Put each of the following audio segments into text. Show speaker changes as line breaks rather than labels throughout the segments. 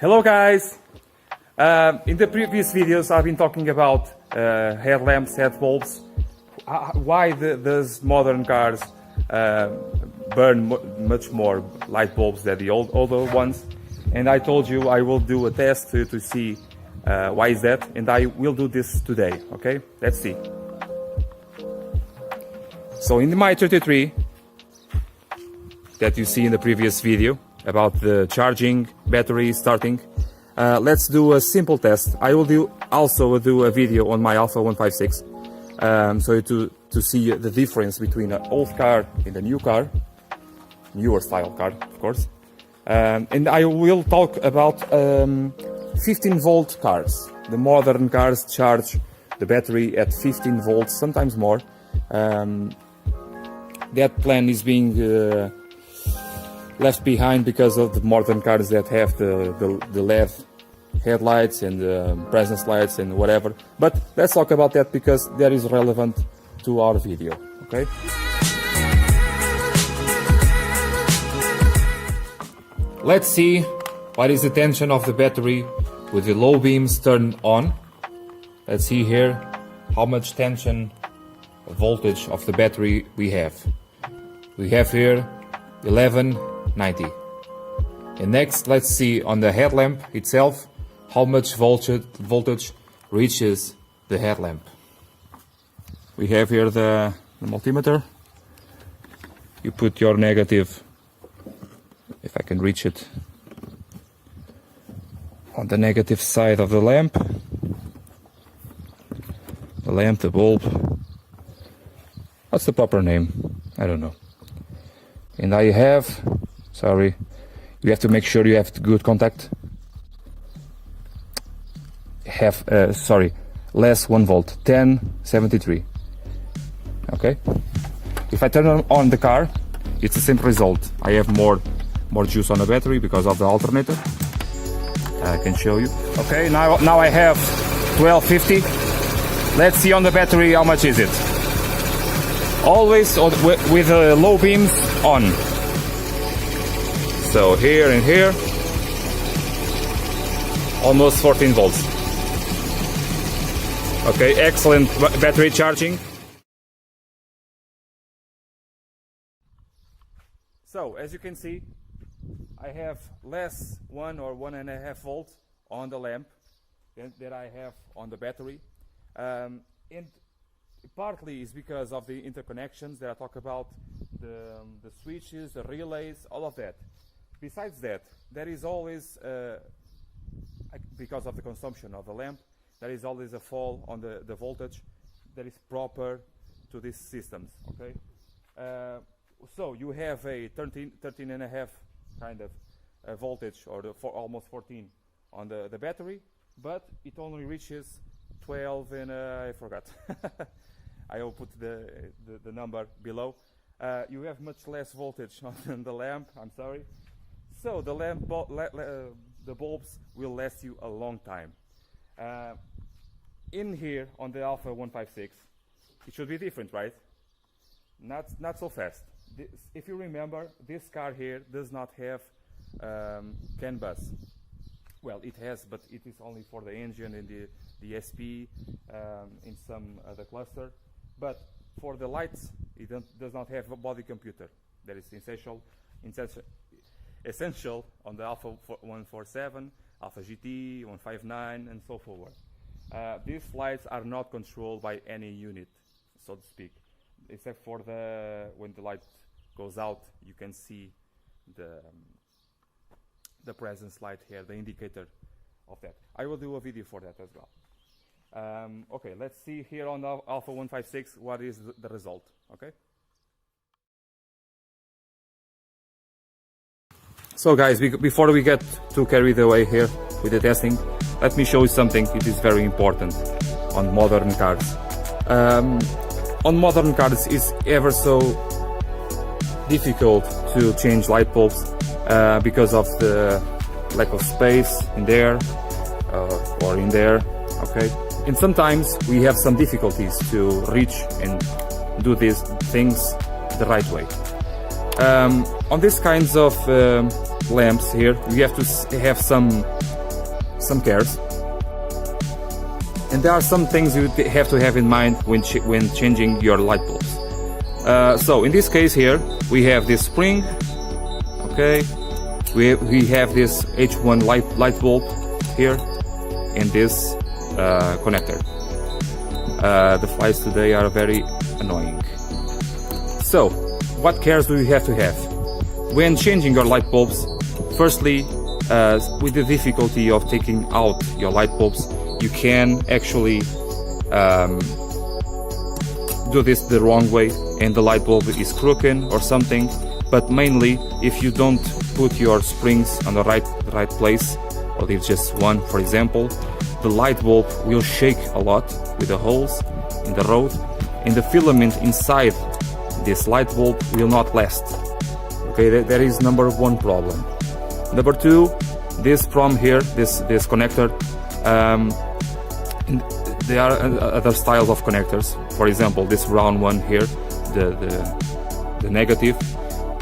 Hello guys! In the previous videos I've been talking about headlamps, head bulbs, why those modern cars burn much more light bulbs than the older ones, and I told you I will do a test to see why is that, and I will do this today, okay? Let's see. So in my 33 that you see in the previous video about the charging, battery, starting, let's do a simple test. I will also do a video on my Alfa 156, so to see the difference between an old car and a new car, newer style car, of course. And I will talk about 15 volt cars. The modern cars charge the battery at 15 volts, sometimes more. That plan is being left behind because of the modern cars that have the LED headlights and presence lights and whatever. But let's talk about that because that is relevant to our video, okay? Let's see what is the tension of the battery with the low beams turned on. Let's see here how much tension voltage of the battery we have. We have here 1190. And next, let's see on the headlamp itself how much voltage reaches the headlamp. We have here the multimeter. You put your negative, if I can reach it, on the negative side of the lamp. The bulb. What's the proper name? I don't know. And I have, sorry, you have to make sure you have good contact. Less 1 volt, 1073. Okay. If I turn on the car, it's the same result. I have more juice on the battery because of the alternator. I can show you. Okay, now I have 1250. Let's see on the battery how much is it. Always with low beams on. So here and here, almost 14 volts. Okay, excellent battery charging. So as you can see, I have less 1 or 1.5 volts on the lamp that I have on the battery, and partly is because of the interconnections that I talk about, the switches, the relays, all of that. Besides that, there is always, because of the consumption of the lamp, there is always a fall on the voltage that is proper to these systems, okay? So you have a 13.5 kind of voltage, or almost 14 on the battery, but it only reaches 12 and I forgot. I will put the number below. You have much less voltage on the lamp, I'm sorry. So the the bulbs will last you a long time. In here on the Alfa 156, it should be different, right? Not so fast. If you remember, this car here does not have CAN bus. Well, it has, but it is only for the engine and the SP in some other cluster. But for the lights, it does not have a body computer. That is essential on the Alfa 147, Alfa GT, 159, and so forth. These lights are not controlled by any unit, so to speak, except for when the light goes out, you can see the presence light here, the indicator of that. I will do a video for that as well. Okay, let's see here on the Alfa 156 what is the result, okay? So guys, before we get too carried away here with the testing, let me show you something. It is very important on modern cars. On modern cars, it's ever so difficult to change light bulbs because of the lack of space in there or in there, okay? And sometimes we have some difficulties to reach and do these things the right way. On these kinds of lamps here, you have to have some cares. And there are some things you have to have in mind when changing your light bulbs. So in this case here, we have this spring, okay, we have this H1 light bulb here, and this connector. The flies today are very annoying. So, what cares do you have to have? When changing your light bulbs, firstly, with the difficulty of taking out your light bulbs, you can actually do this the wrong way and the light bulb is crooked or something. But mainly, if you don't put your springs on the right place, or leave just one, for example, the light bulb will shake a lot with the holes in the road, and the filament inside this light bulb will not last. Okay, that is number one problem. Number two, this from here, this connector, there are other styles of connectors. For example, this round one here, the negative,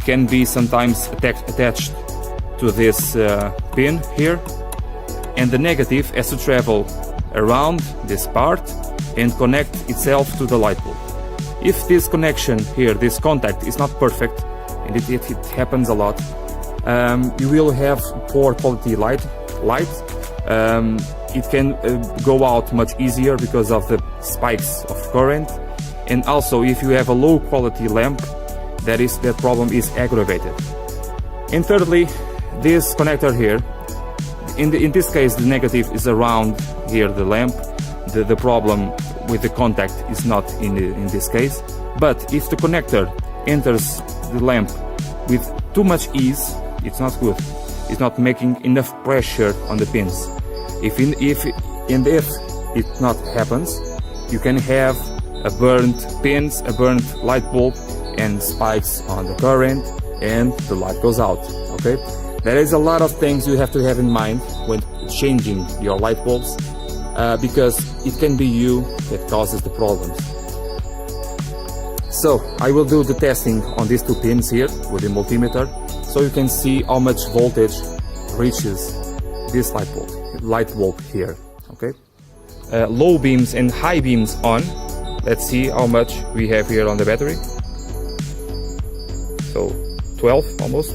can be sometimes attached to this pin here, and the negative has to travel around this part and connect itself to the light bulb. If this connection here, this contact is not perfect, and it happens a lot, you will have poor quality light. It can go out much easier because of the spikes of current, and also if you have a low quality lamp, that problem is aggravated. And thirdly, this connector here, in this case the negative is around here the lamp. The problem with the contact is not in this case, but if the connector enters the lamp with too much ease, it's not good. It's not making enough pressure on the pins. If it not happens, you can have a burnt pins, a burnt light bulb, and spikes on the current, and the light goes out. Okay, there is a lot of things you have to have in mind when changing your light bulbs, because it can be you that causes the problems. So I will do the testing on these two pins here with the multimeter, so you can see how much voltage reaches this light bulb here. Okay, low beams and high beams on. Let's see how much we have here on the battery. So 12 almost.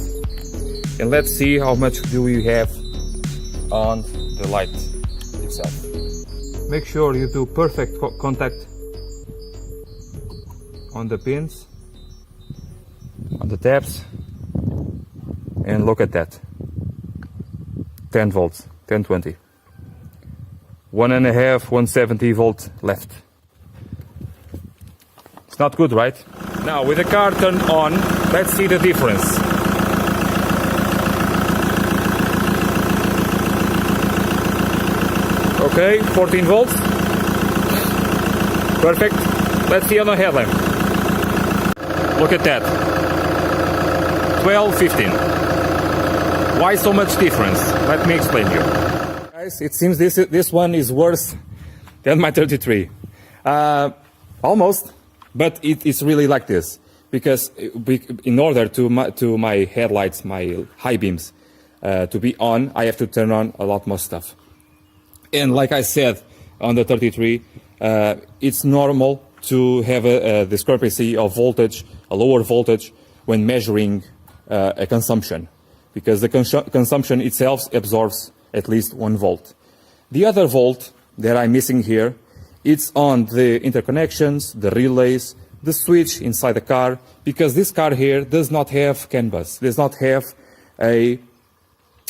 And let's see how much do we have on the light itself. Make sure you do perfect contact on the pins, on the tabs, and look at that. 10 volts, 1020. 1.5, 170 volt left. It's not good, right? Now with the car turned on, let's see the difference. Okay, 14 volts. Perfect. Let's see on the headlamp. Look at that. 12, 15. Why so much difference? Let me explain you. Guys, it seems this one is worse than my 33. Almost, but it's really like this. Because in order to my headlights, my high beams, to be on, I have to turn on a lot more stuff. And like I said on the 33, it's normal to have a discrepancy of voltage, a lower voltage, when measuring a consumption, because the consumption itself absorbs at least 1 volt. The other volt that I'm missing here, it's on the interconnections, the relays, the switch inside the car, because this car here does not have CAN bus, does not have a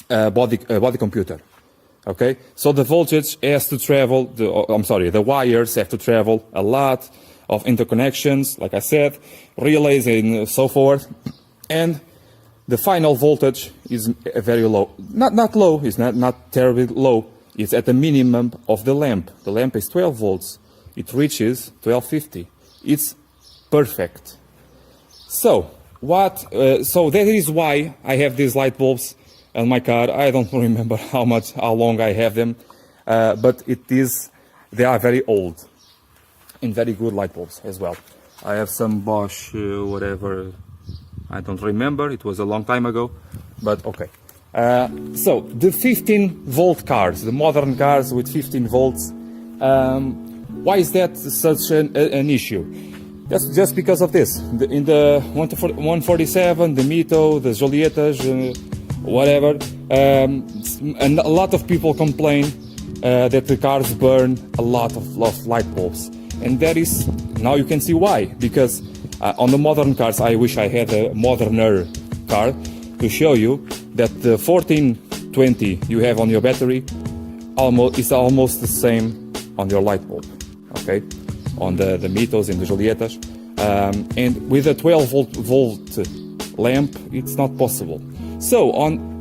body computer. Okay, so the voltage has to travel, the wires have to travel a lot of interconnections, like I said, relays and so forth, and the final voltage is very low. Not low, it's not terribly low, it's at the minimum of the lamp. The lamp is 12 volts, it reaches 1250. It's perfect. So, so that is why I have these light bulbs on my car. I don't remember how long I have them, but they are very old and very good light bulbs as well. I have some Bosch, whatever, I don't remember, it was a long time ago, but okay. So the 15-volt cars, the modern cars with 15 volts, why is that such an issue? That's just because of this. In the 147, the Mito, the Jolietas, whatever, and a lot of people complain that the cars burn a lot of light bulbs. And that is, now you can see why. Because on the modern cars, I wish I had a moderner car to show you that the 1420 you have on your battery is almost the same on your light bulb. Okay, on the Mitos and the Jolietas, and with a 12 volt lamp, it's not possible. So on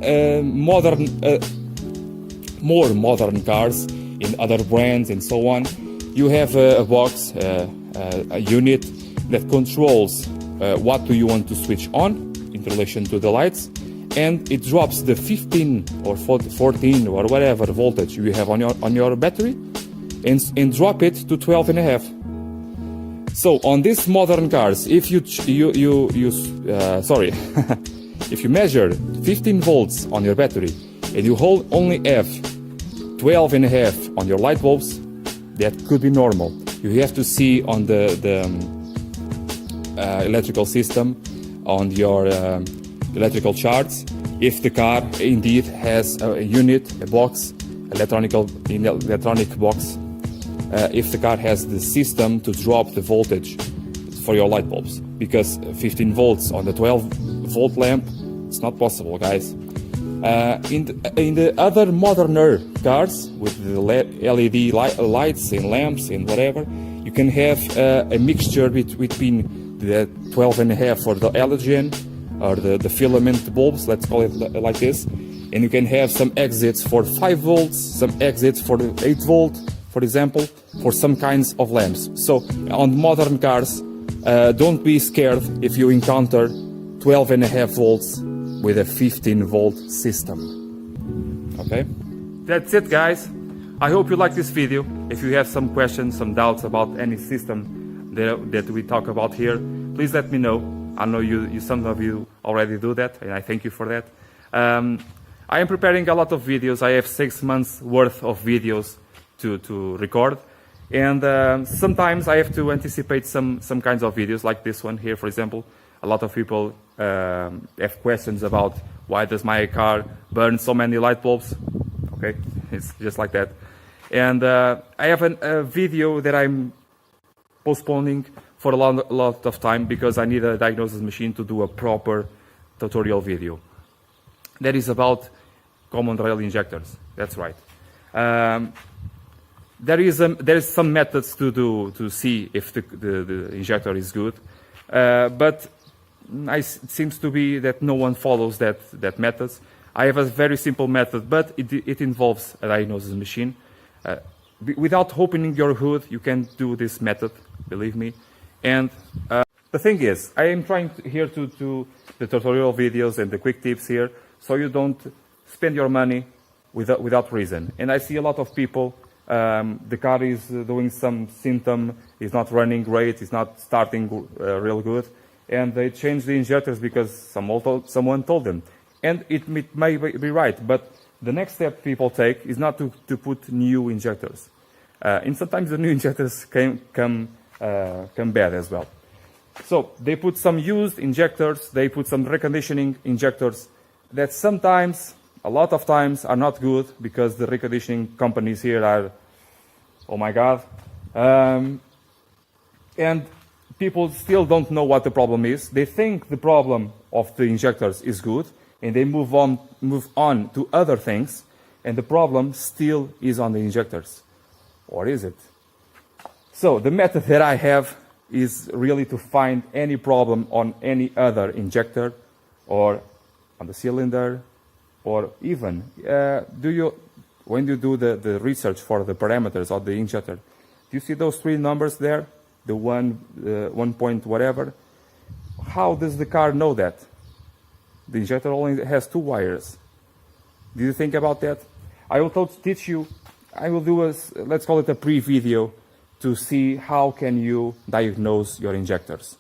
more modern cars in other brands and so on, you have a box, a unit that controls what do you want to switch on in relation to the lights, and it drops the 15 or 14 or whatever voltage you have on your battery, and drop it to 12 and a half. So on these modern cars, if if you measure 15 volts on your battery and you only have 12 and a half on your light bulbs, that could be normal. You have to see on the electrical system, on your electrical charts, if the car indeed has a unit, a box, electronic box, if the car has the system to drop the voltage for your light bulbs. Because 15 volts on the 12 volt lamp, it's not possible, guys. In the other moderner cars with the LED lights and lamps and whatever, you can have a mixture between the 12 and a half for the halogen or the filament bulbs, let's call it like this, and you can have some exits for 5 volts, some exits for 8 volt, for example, for some kinds of lamps. So on modern cars, don't be scared if you encounter 12 and a half volts with a 15 volt system. Okay, that's it, guys. I hope you like this video. If you have some questions, some doubts about any system that we talk about here, please let me know. I know some of you already do that, and I thank you for that. I am preparing a lot of videos. I have 6 months worth of videos to record, and sometimes I have to anticipate some kinds of videos like this one here, for example. A lot of people have questions about why does my car burn so many light bulbs. Okay, it's just like that. And I have a video that I'm postponing for a lot of time because I need a diagnosis machine to do a proper tutorial video. That is about common rail injectors. That's right. There is some methods to see if the injector is good, but it seems to be that no one follows that methods. I have a very simple method, but it involves a diagnosis machine. Without opening your hood, you can do this method, believe me. And the thing is, I am trying here to do the tutorial videos and the quick tips here, so you don't spend your money without reason. And I see a lot of people, the car is doing some symptom, is not running great, is not starting real good, and they change the injectors because someone told them. And it may be right, but the next step people take is not to put new injectors. And sometimes the new injectors come bad as well. So they put some used injectors, they put some reconditioning injectors that sometimes, a lot of times, are not good because the reconditioning companies here are, oh my God. And people still don't know what the problem is. They think the problem of the injectors is good, and they move on to other things, and the problem still is on the injectors. Or is it? So the method that I have is really to find any problem on any other injector or on the cylinder, or even when you do the research for the parameters of the injector, do you see those 3 numbers there? The 1 point whatever. How does the car know that? The injector only has 2 wires. Do you think about that? I will teach you. I will do let's call it a pre-video to see how can you diagnose your injectors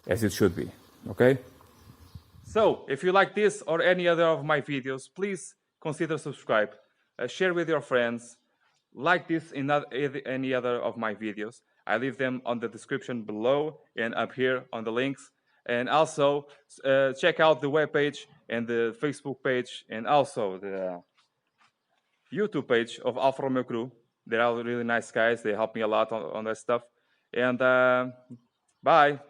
as it should be. Okay? So, if you like this or any other of my videos, please consider subscribe, share with your friends, like this in any other of my videos. I leave them on the description below and up here on the links. And also check out the webpage and the Facebook page and also the YouTube page of Alfa Romeo Crew. They're all really nice guys. They help me a lot on that stuff. And bye.